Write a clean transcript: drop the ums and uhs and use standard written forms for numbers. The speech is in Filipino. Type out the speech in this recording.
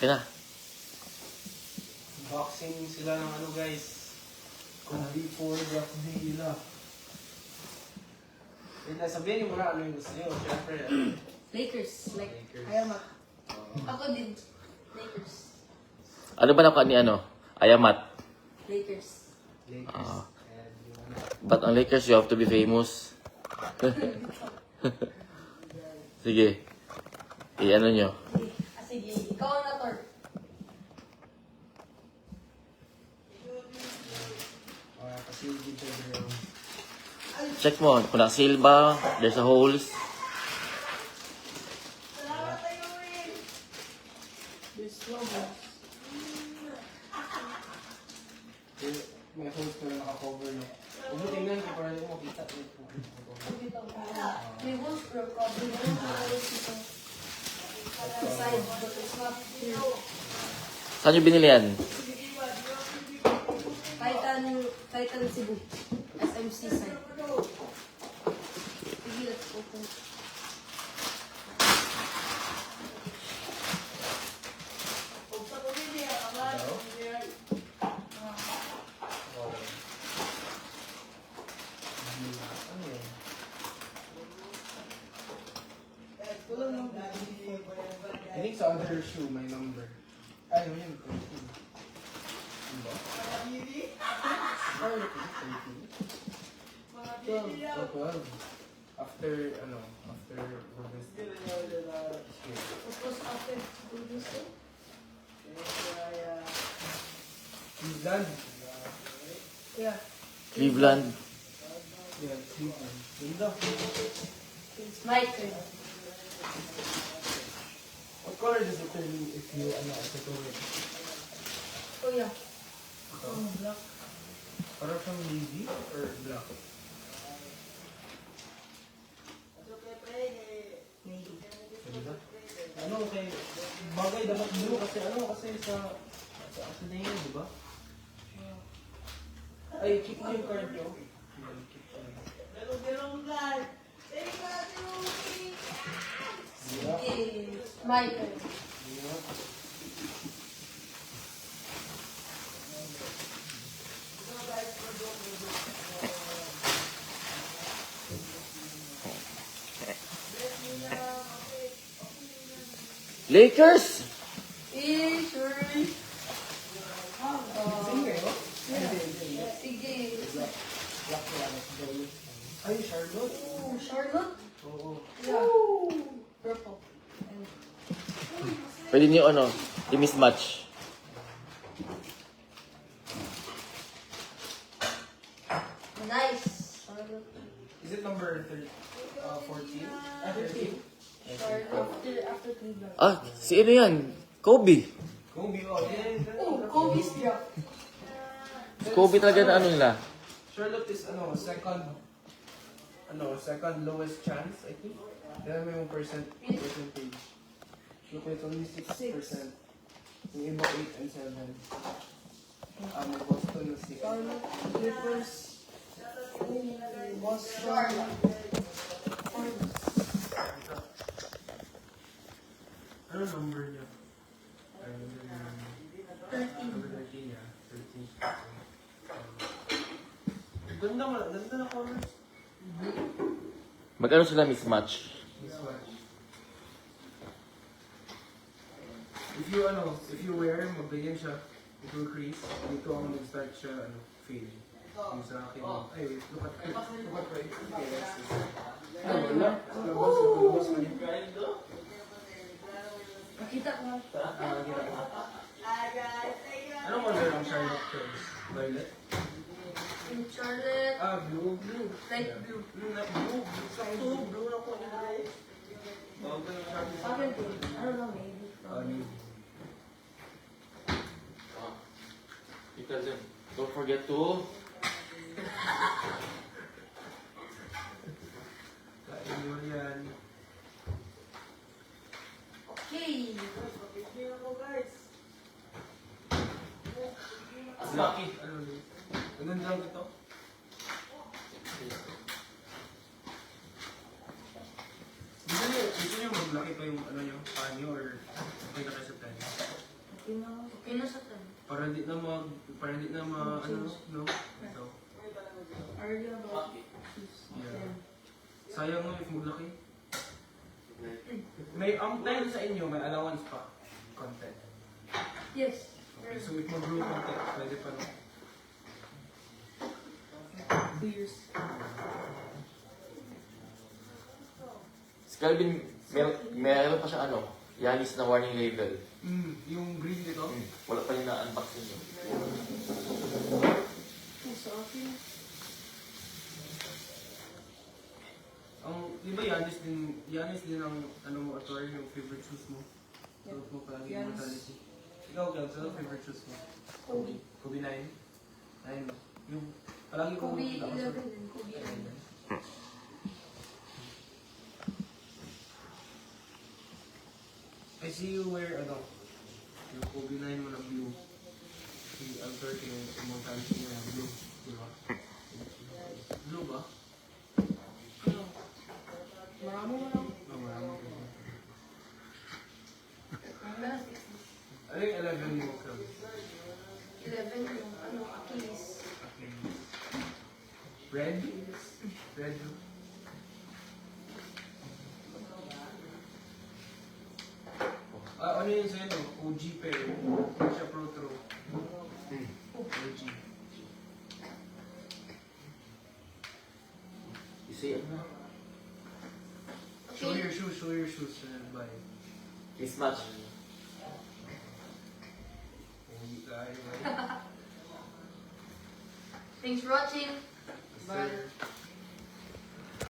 Kaya na. Boxing sila ng ano guys. Kung D4, draft D nila. Sabihin niyo muna ano yung gusto niyo. Siyempre, Lakers. Lakers. Ayamat. Ako din. Lakers. Ano ba nakuha ni Ayamat? Lakers. Lakers. But ang Lakers, you have to be famous. Sige. I-ano nyo. Sige. Ikaw na, Tor. Kasi dito yung... Check mo. Kung naka-sale ba, there's a holes. There's logos. May holes pero naka-cover no. Huwag mo tingnan ko para hindi mo makita. May walls pero cover na lang. Side, but it's not here. Saan nyo binili yan? Titan Cebu. SMC side. Sige, let's open. I think sa other shoe may number. Ay, yun. Diba? Or 12. After harvest. Tapos after producer. Cleveland. Yeah. Cleveland. Yeah, Cleveland. Ganda. It's my turn. What color does it turn if you ito it? Oh yeah. Oh, black. Parang siyang navy or black? Maybe. Ganda. Ano kay bagay dapat blue kasi sa na yun, di ba? Ay, keep mo yung card nyo. It's my turn. Lakers! Eh, sure. Sing kayo? Sige. Ay, Charlotte. Oh, Charlotte? Oo. Yeah. Purple. And Pwede nyo i-mismatch. nice. Charlotte. Is it number 14? 13? Charlotte after Cleveland. Si ano yan? Kobe. Kobe, oh. Oh, Kobe's drop. Kobe talaga na nila. Charlotte is second lowest chance, I think. Kaya may yung percentage. Look, it's only 6%. Yung iba 8 and 7. May Boston na 6. Charlotte, Clippers. Boston. Ano number niya? 13. Number 13 niya. 13. Ganda na colors. Magkano sila mismatch? Mismatch. If you wear, magganyan siya. It will crease. Dito ang mag-start siya, fade. Yung sa akin. Ay, wait. Look at right. Okay, let's see. Wala. Labas ka niya. Makita ko. Kita ko. Anong color ang Charlotte Curls? Violet? In Charlotte. Blue. Light blue. Blue. Blue na ko. Akin din. I don't know, maybe. Because don't forget to... Kain mo yan. Okay. Lucky. Ganun lang ito. Gusto niyo maglaki pa yung panyo or okay na kayo sa plan? di na ano, no? Ito. Early about Yeah. Sayang no, if maglaki. May dahil sa inyo, may allowance pa. Content. Yes. Okay, so if mag-grow content, pwede pa no? 2 years. Si Calvin, meron pa siya ano, Yanis na warning label. Yung green dito? Wala pa yung na-unboxing yun. Sa akin. Di ba Yanis din ang ano mo, Ator, yung favorite shoes mo? Suot mo palagi yung Yanis. mortality. Ikaw, Gab, ano favorite shoes mo? Kobe. Kobe 9? 9. Yung palagi ko Kobe nakasuot. 11 and Kobe 11. I see you wear ano, yung Kobe 9 mo na blue. Si Alter, yung immortality niya na blue. Di ba? Blue ba? Ano? Marami mo lang. Marami. Ang last 60. Ano yung 11 mo, Cam? 11 yung ano, Achilles. Okay. Red? Red? Ano yun sa'yo, no? OG pair. Hindi siya Pro Throw. OG. You see it? Show your shoes, bye. Kiss match. Hindi tayo, Thanks for watching. Yes, Bye. sir.